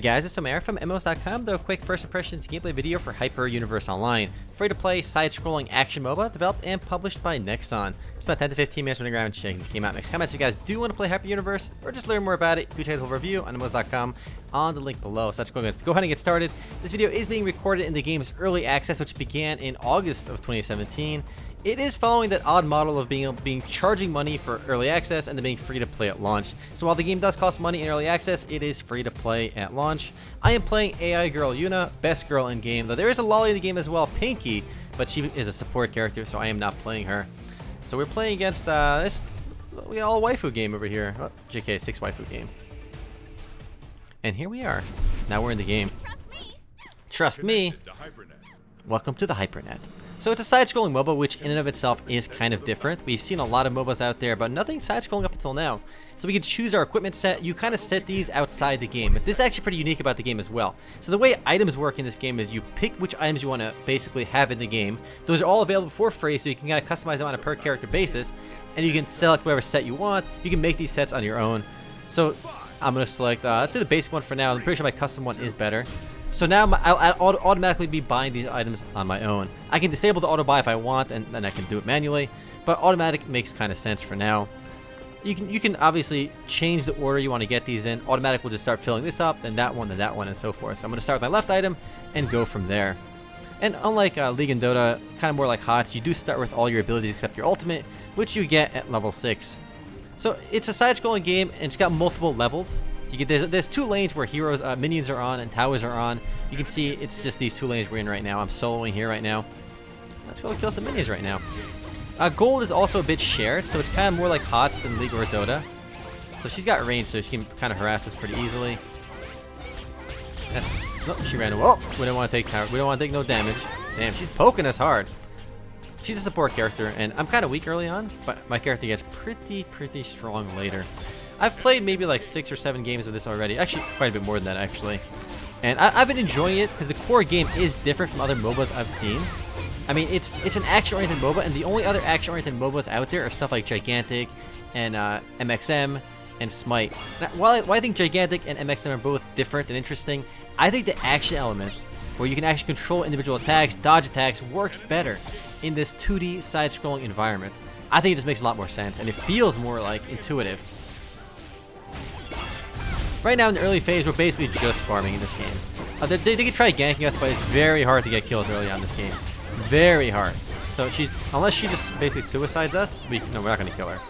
guys, it's Omer from MMOs.com, the quick first impressions gameplay video for Hyper Universe Online. Free-to-play, side-scrolling action MOBA developed and published by Nexon. It's about 10 to 15 minutes running around and checking this game out. Next comments if you guys do want to play Hyper Universe or just learn more about it, do check the whole review on MMOs.com on the link below. So let's go ahead and get started. This video is being recorded in the game's early access, which began in August of 2017. It is following that odd model of being charging money for early access and then being free to play at launch. So while the game does cost money in early access, it is free to play at launch. I am playing AI girl Yuna, best girl in game, though there is a lolly in the game as well, Pinky, but she is a support character, so I am not playing her. So we're playing against this all waifu game over here. Oh, JK, 6 waifu game. And here we are. Now we're in the game. Trust me. Welcome to the Hypernet. So it's a side-scrolling MOBA, which in and of itself is kind of different. We've seen a lot of MOBAs out there, but nothing side-scrolling up until now. So we can choose our equipment set. You kind of set these outside the game. But this is actually pretty unique about the game as well. So the way items work in this game is you pick which items you want to basically have in the game. Those are all available for free, so you can kind of customize them on a per-character basis. And you can select whatever set you want. You can make these sets on your own. So I'm going to select, let's do the basic one for now. I'm pretty sure my custom one is better. So now I'll automatically be buying these items on my own. I can disable the auto buy if I want, and then I can do it manually. But automatic makes kind of sense for now. You can obviously change the order you want to get these in. Automatic will just start filling this up, then that one, and so forth. So I'm going to start with my left item and go from there. And unlike League and Dota, kind of more like HOTS, you do start with all your abilities except your ultimate, which you get at level 6. So it's a side-scrolling game, and it's got multiple levels. There's 2 lanes where heroes, minions are on and towers are on. You can see it's just these 2 lanes we're in right now. I'm soloing here right now. Let's go kill some minions right now. Gold is also a bit shared, so it's kind of more like HOTS than League or Dota. So she's got range, so she can kind of harass us pretty easily. Nope, she ran away. Oh, we don't want to take power. We don't want to take no damage. Damn, she's poking us hard. She's a support character, and I'm kind of weak early on, but my character gets pretty strong later. I've played maybe like 6 or 7 games of this already. Actually, quite a bit more than that, actually. And I've been enjoying it because the core game is different from other MOBAs I've seen. I mean, it's an action-oriented MOBA, and the only other action-oriented MOBAs out there are stuff like Gigantic and MXM and Smite. Now, while I think Gigantic and MXM are both different and interesting, I think the action element, where you can actually control individual attacks, dodge attacks, works better in this 2D side-scrolling environment. I think it just makes a lot more sense, and it feels more like intuitive. Right now in the early phase, we're basically just farming in this game. They can try ganking us, but it's very hard to get kills early on in this game. Very hard. So unless she just basically suicides us, no, we're not going to kill her.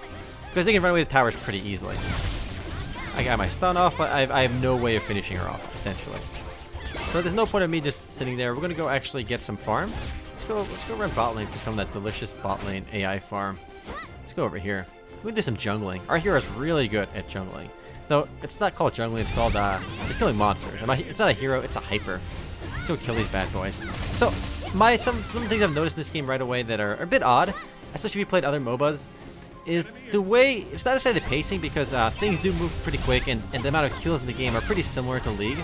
Because they can run away to towers pretty easily. I got my stun off, but I have no way of finishing her off, essentially. So there's no point of me just sitting there. We're going to go actually get some farm. Let's go run bot lane for some of that delicious bot lane AI farm. Let's go over here. We're going to do some jungling. Our hero's really good at jungling. Though it's not called jungling, it's called they're killing monsters. It's not a hero, it's a hyper. Let's go kill these bad boys. So some things I've noticed in this game right away that are a bit odd, especially if you played other MOBAs, is the way, it's not necessarily the pacing, because things do move pretty quick, and the amount of kills in the game are pretty similar to League.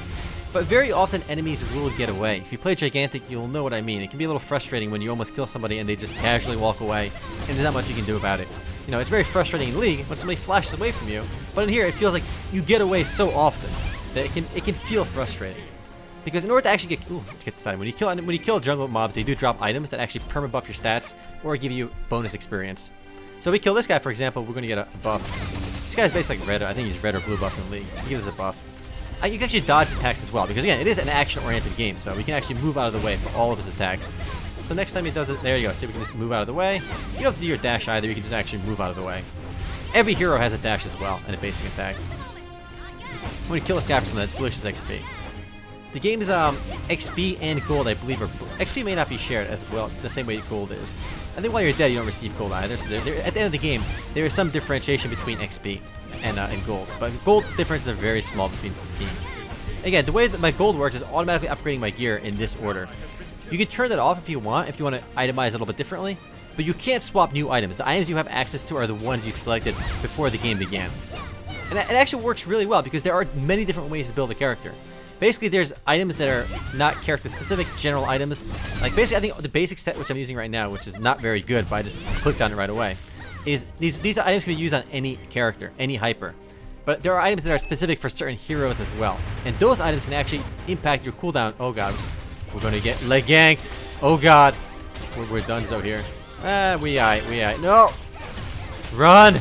But very often enemies will get away. If you play Gigantic, you'll know what I mean. It can be a little frustrating when you almost kill somebody and they just casually walk away, and there's not much you can do about it. You know, it's very frustrating in League when somebody flashes away from you, but in here it feels like you get away so often that it can feel frustrating. Because in order to actually get, let's get this item. When you kill jungle mobs, they do drop items that actually perma-buff your stats or give you bonus experience. So if we kill this guy, for example, we're going to get a buff. This guy's basically like red. I think he's red or blue buff in League. He gives us a buff. You can actually dodge attacks as well, because again, it is an action-oriented game, so we can actually move out of the way for all of his attacks. So next time he does it, there you go. See, we can just move out of the way. You don't have to do your dash either. You can just actually move out of the way. Every hero has a dash as well, and a basic attack. When you kill this guy for some of that delicious XP. The game's XP and gold, I believe, XP may not be shared as well, the same way gold is. I think while you're dead, you don't receive gold either. So at the end of the game, there is some differentiation between XP and gold. But gold differences are very small between teams. Again, the way that my gold works is automatically upgrading my gear in this order. You can turn that off if you want to itemize a little bit differently, but you can't swap new items. The items you have access to are the ones you selected before the game began. And it actually works really well because there are many different ways to build a character. Basically, there's items that are not character-specific, general items. Like, basically, I think the basic set, which I'm using right now, which is not very good, but I just clicked on it right away, is these items can be used on any character, any hyper. But there are items that are specific for certain heroes as well. And those items can actually impact your cooldown. Oh god. We're gonna get leg ganked. Oh god. We're donezo here. We aight. No! Run!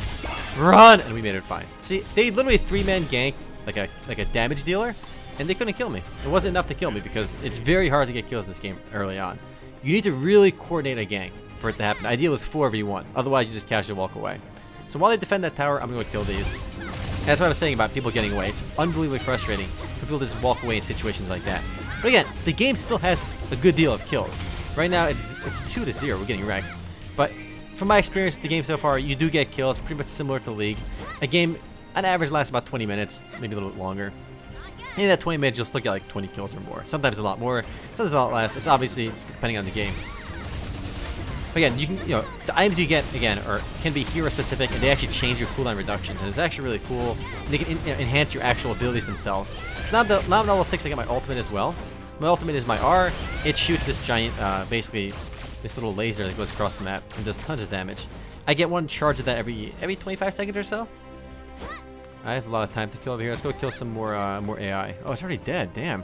Run! And we made it fine. See, they literally 3-man ganked like a damage dealer, and they couldn't kill me. It wasn't enough to kill me because it's very hard to get kills in this game early on. You need to really coordinate a gank for it to happen. Ideal with 4v1. Otherwise, you just casually walk away. So while they defend that tower, I'm going to kill these. And that's what I was saying about people getting away. It's unbelievably frustrating for people to just walk away in situations like that. But again, the game still has a good deal of kills. Right now, it's 2-0. We're getting wrecked. But from my experience with the game so far, you do get kills, pretty much similar to League. A game, on average, lasts about 20 minutes, maybe a little bit longer. In that 20 minutes, you'll still get like 20 kills or more. Sometimes a lot more, sometimes a lot less. It's obviously depending on the game. But again, you can, the items you get again can be hero specific, and they actually change your cooldown reduction. And it's actually really cool. And they can enhance your actual abilities themselves. So now level 6, I get my ultimate as well. My ultimate is my R. It shoots this giant, basically this little laser that goes across the map and does tons of damage. I get one charge of that every 25 seconds or so. I have a lot of time to kill over here. Let's go kill some more AI. Oh, it's already dead. Damn.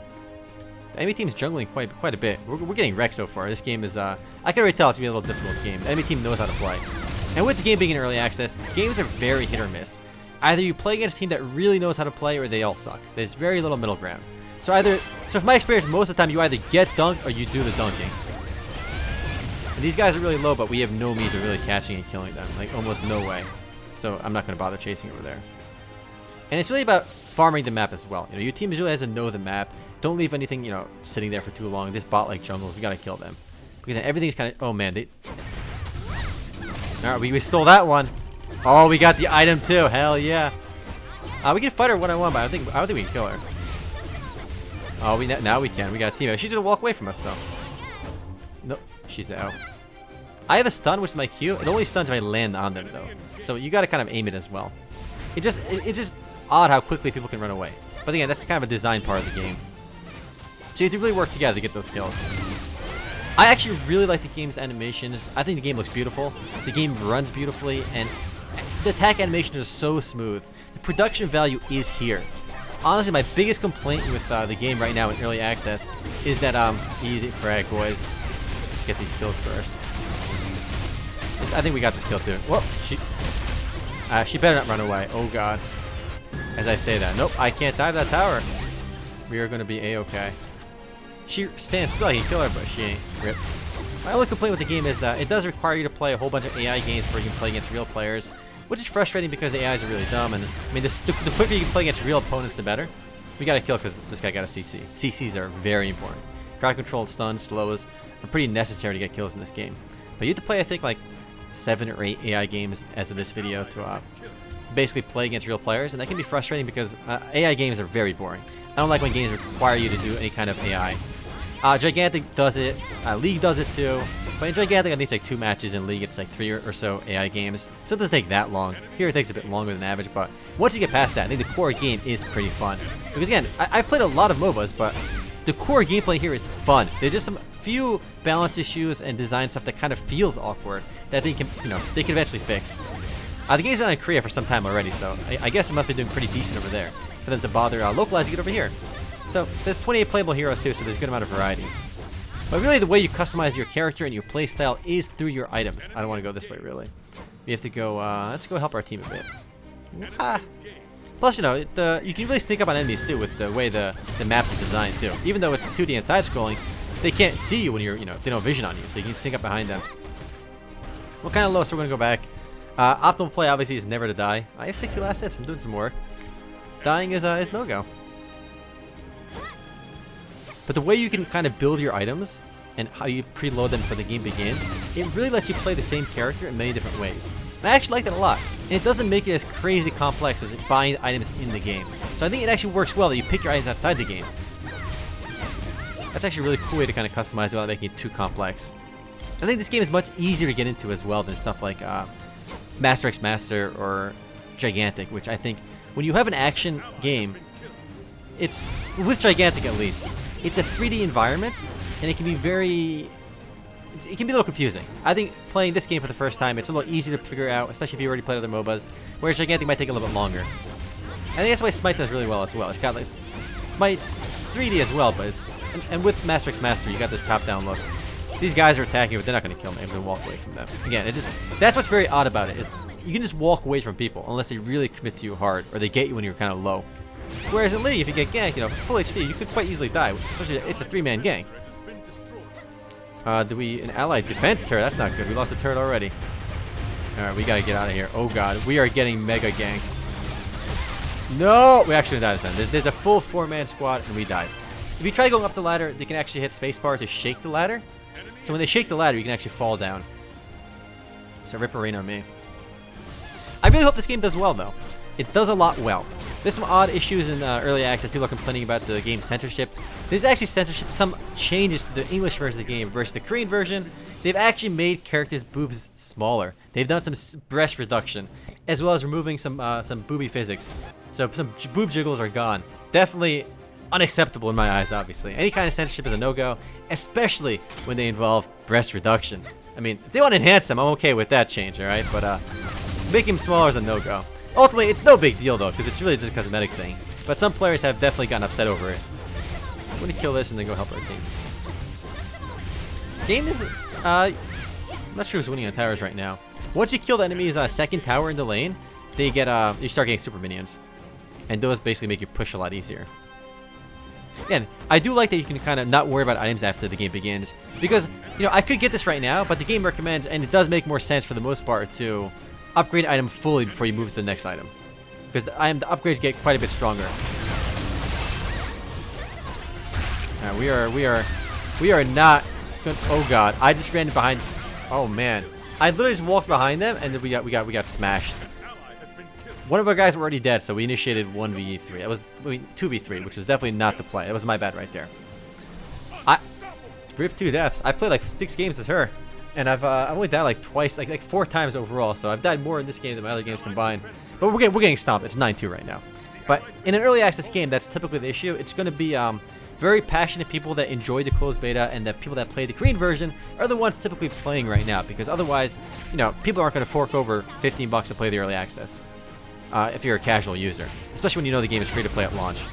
The enemy team's jungling quite a bit. We're getting wrecked so far. This game is, I can already tell it's going to be a little difficult game. The enemy team knows how to play. And with the game being in early access, games are very hit or miss. Either you play against a team that really knows how to play, or they all suck. There's very little middle ground. So from my experience, most of the time you either get dunked or you do the dunking. And these guys are really low, but we have no means of really catching and killing them. Like, almost no way. So I'm not going to bother chasing over there. And it's really about farming the map as well. Your team really has to know the map. Don't leave anything, sitting there for too long. This bot like jungles, we gotta kill them. Because everything's kind of, oh man, alright, we stole that one. Oh, we got the item too, hell yeah. We can fight her one-on-one, but I don't think we can kill her. Oh, now we can, we got a team. She's gonna walk away from us though. Nope, she's out. I have a stun, which is my Q. It only stuns if I land on them though. So you gotta kind of aim it as well. It's just odd how quickly people can run away. But again, that's kind of a design part of the game. So you have to really work together to get those kills. I actually really like the game's animations. I think the game looks beautiful. The game runs beautifully, and the attack animations are so smooth. The production value is here. Honestly, my biggest complaint with the game right now in early access is that easy frag, boys. Let's get these kills first. I think we got this kill too. Whoa, she better not run away. Oh god. As I say that, nope, I can't dive that tower. We are going to be a-okay. She stands still, I can kill her, but she ain't. Rip. My only complaint with the game is that it does require you to play a whole bunch of AI games before you can play against real players, which is frustrating because the AIs are really dumb, and I mean, the quicker you can play against real opponents, the better. We gotta kill because this guy got a CC. CCs are very important. Crowd control, stuns, slows are pretty necessary to get kills in this game. But you have to play, I think, like 7 or 8 AI games as of this video to basically play against real players, and that can be frustrating because AI games are very boring. I don't like when games require you to do any kind of AI. Gigantic does it, League does it too, but in Gigantic I think it's like 2 matches, in League it's like 3 or so AI games, so it doesn't take that long. Here it takes a bit longer than average, but once you get past that, I think the core game is pretty fun. Because again, I've played a lot of MOBAs, but the core gameplay here is fun. There's just some few balance issues and design stuff that kind of feels awkward that they can, they can eventually fix. The game's been on Korea for some time already, so I guess it must be doing pretty decent over there for them to bother localizing it over here. So there's 28 playable heroes too, so there's a good amount of variety. But really the way you customize your character and your playstyle is through your items. I don't want to go this way really. We have to go, let's go help our team a bit. Plus, you can really sneak up on enemies too with the way the maps are designed too. Even though it's 2D and side-scrolling, they can't see you when you're, they don't have vision on you, so you can sneak up behind them. We're kind of low, so we're going to go back. Optimal play obviously is never to die. I have 60 last hits, I'm doing some work. Dying is no-go. But the way you can kind of build your items and how you preload them before the game begins, it really lets you play the same character in many different ways. And I actually like that a lot. And it doesn't make it as crazy complex as buying items in the game. So I think it actually works well that you pick your items outside the game. That's actually a really cool way to kind of customize it without making it too complex. I think this game is much easier to get into as well than stuff like Master x Master or Gigantic, which I think when you have an action game, it's, with Gigantic at least, it's a 3D environment, and it can be it can be a little confusing. I think playing this game for the first time, it's a little easier to figure out, especially if you already played other MOBAs, whereas Gigantic might take a little bit longer. I think that's why Smite does really well as well. It's got like Smite's it's 3D as well, but it's and with Master X Master, you got this top-down look. These guys are attacking, but they're not going to kill me. I'm going to walk away from them. Again, it's just that's what's very odd about it is you can just walk away from people unless they really commit to you hard or they get you when you're kind of low. Whereas in League, if you get ganked, you know, full HP, you could quite easily die. Especially it's a 3-man gank. Do we an allied defense turret? That's not good. We lost a turret already. All right, we got to get out of here. Oh god, we are getting mega ganked. No, we actually died this time. There's a full 4-man squad and we died. If you try going up the ladder, they can actually hit spacebar to shake the ladder. So when they shake the ladder, you can actually fall down. So rip a rain on me. I really hope this game does well, though. It does a lot well. There's some odd issues in early access. People are complaining about the game's censorship. There's actually censorship, some changes to the English version of the game versus the Korean version. They've actually made characters' boobs smaller. They've done some breast reduction, as well as removing some booby physics. So some boob jiggles are gone. Definitely unacceptable in my eyes, obviously. Any kind of censorship is a no-go, especially when they involve breast reduction. I mean, if they want to enhance them, I'm okay with that change, alright? But making them smaller is a no-go. Ultimately, it's no big deal, though, because it's really just a cosmetic thing. But some players have definitely gotten upset over it. I'm going to kill this and then go help our team. Game is... I'm not sure who's winning on towers right now. Once you kill the enemy's second tower in the lane, they get you start getting super minions. And those basically make you push a lot easier. Again, I do like that you can kind of not worry about items after the game begins. Because, you know, I could get this right now, but the game recommends, and it does make more sense for the most part, to upgrade an item fully before you move to the next item. Because the upgrades get quite a bit stronger. Alright, we are not good. Oh god, I just ran behind. Oh man. I literally just walked behind them and then we got smashed. One of our guys were already dead, so we initiated 1v3. That was 2v3, which was definitely not the play. That was my bad right there. Rip 2 deaths. I've played like 6 games as her, and I've only died like twice, like 4 times overall. So I've died more in this game than my other games combined. But we're getting stomped. It's 9-2 right now. But in an early access game, that's typically the issue. It's going to be very passionate people that enjoy the closed beta, and the people that play the Korean version are the ones typically playing right now. Because otherwise, you know, people aren't going to fork over $15 to play the early access. If you're a casual user, especially when you know the game is free to play at launch.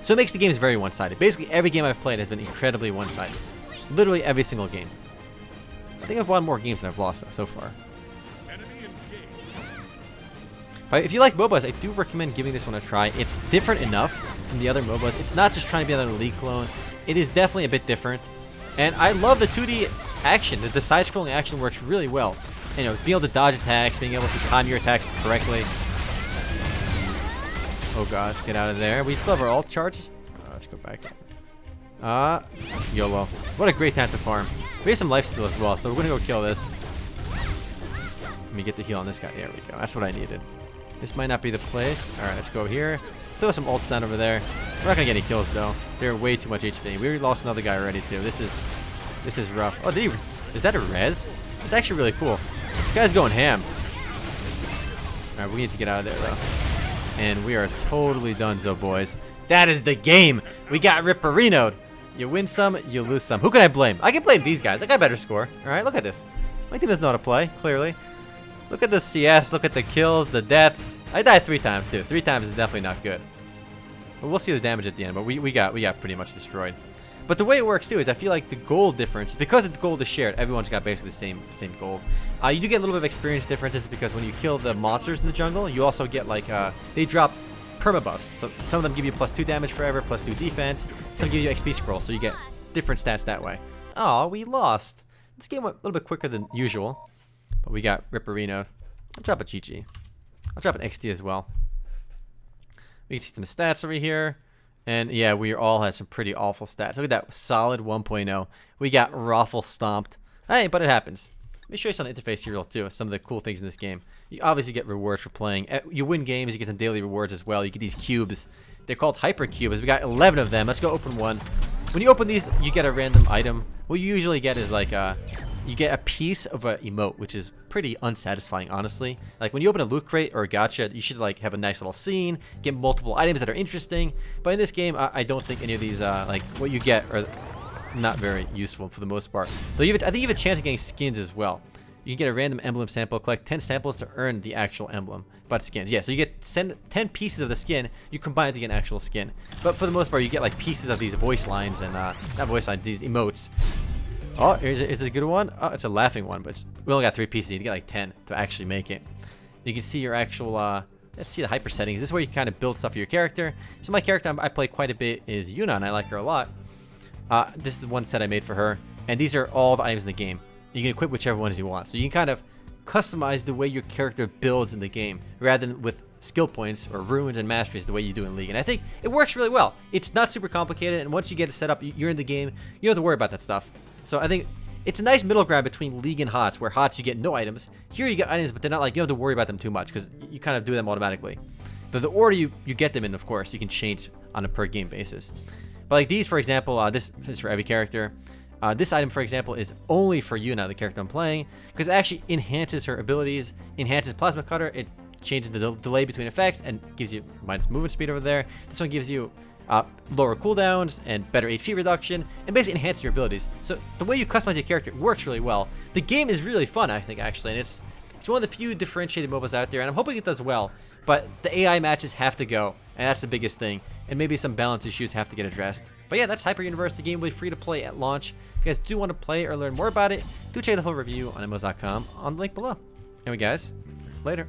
So it makes the games very one-sided. Basically, every game I've played has been incredibly one-sided. Literally every single game. I think I've won more games than I've lost so far. But if you like MOBAs, I do recommend giving this one a try. It's different enough from the other MOBAs. It's not just trying to be another League clone. It is definitely a bit different. And I love the 2D action. The side-scrolling action works really well. You know, being able to dodge attacks, being able to time your attacks correctly. Oh god, let's get out of there. We still have our ult charges. Let's go back. YOLO. What a great time to farm. We have some lifesteal as well, so we're gonna go kill this. Let me get the heal on this guy. There we go. That's what I needed. This might not be the place. Alright, let's go here. Throw some ults down over there. We're not gonna get any kills though. They're way too much HP. We already lost another guy already too. This is rough. Oh, is that a res? It's actually really cool. This guy's going ham. Alright, we need to get out of there, though. And we are totally donezo, boys. That is the game! We got Ripperino'd. You win some, you lose some. Who can I blame? I can blame these guys. I got a better score. Alright, look at this. My team doesn't know how to play, clearly. Look at the CS, look at the kills, the deaths. I died 3 times, too. 3 times is definitely not good. But we'll see the damage at the end, but we got pretty much destroyed. But the way it works too is I feel like the gold difference, because the gold is shared, everyone's got basically the same gold. You do get a little bit of experience differences because when you kill the monsters in the jungle, you also get like they drop permabuffs. So some of them give you +2 damage forever, +2 defense. Some give you XP scroll, so you get different stats that way. Oh, we lost. This game went a little bit quicker than usual, but we got Ripperino. I'll drop a GG. I'll drop an XD as well. We can see some stats over here. And yeah, we all had some pretty awful stats. Look at that solid 1.0. We got Raffle stomped. Hey, but it happens. Let me show you some of the interface here real too. Some of the cool things in this game. You obviously get rewards for playing. You win games, you get some daily rewards as well. You get these cubes. They're called hyper cubes. We got 11 of them. Let's go open one. When you open these, you get a random item. What you usually get is like you get a piece of an emote, which is pretty unsatisfying, honestly. Like when you open a loot crate or a gacha, you should like have a nice little scene, get multiple items that are interesting. But in this game, I don't think any of these like what you get are not very useful for the most part. Though I think you have a chance of getting skins as well. you can get a random emblem sample, collect 10 samples to earn the actual emblem. But skins, yeah, so you get 10 pieces of the skin, you combine it to get an actual skin. But for the most part, you get like pieces of these voice lines and, not voice lines, these emotes. Oh, is this a good one? Oh, it's a laughing one, but we only got 3 pieces. You need to get like 10 to actually make it. You can see your actual, let's see the hyper settings. This is where you kind of build stuff for your character. So my character I play quite a bit is Yuna, and I like her a lot. This is one set I made for her, and these are all the items in the game. You can equip whichever ones you want. So you can kind of customize the way your character builds in the game, rather than with skill points or runes and masteries the way you do in League. And I think it works really well. It's not super complicated, and once you get it set up, you're in the game. You don't have to worry about that stuff. So I think it's a nice middle ground between League and HOTS, where HOTS you get no items. Here you get items, but they're not like, you don't have to worry about them too much, because you kind of do them automatically. The order you get them in, of course, you can change on a per game basis. But like these, for example, this is for every character. This item, for example, is only for Yuna, the character I'm playing, because it actually enhances her abilities, enhances Plasma Cutter, it changes the delay between effects, and gives you minus movement speed over there. This one gives you lower cooldowns and better HP reduction, and basically enhances your abilities. So the way you customize your character works really well. The game is really fun, I think, actually, and it's one of the few differentiated MOBAs out there, and I'm hoping it does well. But the AI matches have to go, and that's the biggest thing. And maybe some balance issues have to get addressed. But yeah, that's Hyper Universe. The game will be free to play at launch. If you guys do want to play or learn more about it, do check the whole review on MMOs.com on the link below. Anyway, guys, later.